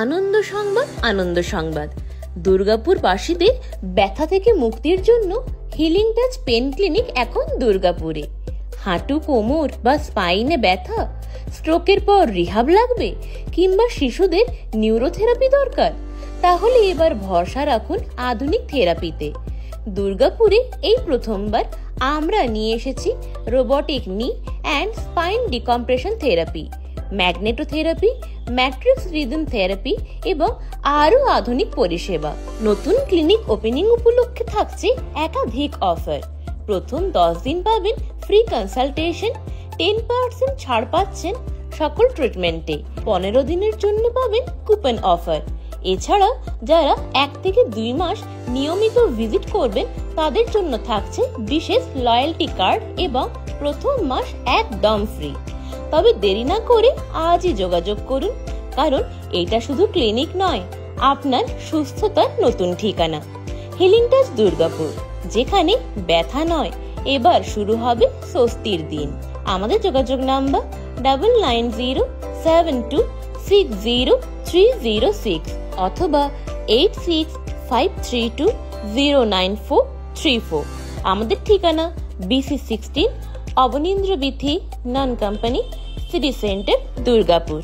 আনন্দ সংবাদ। দুর্গাপুরবাসীদের ব্যথা থেকে মুক্তির জন্য হিলিং টাচ পেন ক্লিনিক এখন দুর্গাপুরে। হাঁটু, কোমর বা স্পাইনে ব্যথা, স্ট্রোকের পর রিহাব লাগবে কিংবা শিশুদের নিউরোথেরাপি দরকার, তাহলে এবার ভরসা রাখুন আধুনিক থেরাপিতে। দুর্গাপুরে এই প্রথমবার আমরা নিয়ে এসেছি রোবোটিক নি and spine decompression therapy, magnetotherapy, matrix rhythm therapy এবং আরো আধুনিক পরিষেবা। নতুন ক্লিনিক ওপেনিং উপলক্ষে থাকছে একাধিক অফার। প্রথম 10 দিন পাবেন ফ্রি কনসালটেশন, 10% ছাড় পাচ্ছেন সকল ট্রিটমেন্টে, 15 দিনের জন্য পাবেন কুপন অফার। এছাড়া যারা 1 থেকে 2 মাস নিয়মিত ভিজিট করবেন তাদের জন্য থাকছে বিশেষ লয়্যালটি কার্ড এবং প্রথম মাস একদম ফ্রি। তবে দেরি না করে আজই যোগাযোগ করুন, কারণ এটা শুধু ক্লিনিক নয়, আপনার সুস্থতার নতুন ঠিকানা। হিলিং টাচ দুর্গাপুর, যেখানে ব্যথা নয়, এবার শুরু হবে স্বস্তির দিন। আমাদের যোগাযোগ নাম্বার 9907260306 অথবা 8653209434। আমাদের ঠিকানা BC16 অবনীন্দ্র বিথি নন কোম্পানি সিটি সেন্টার, দুর্গাপুর।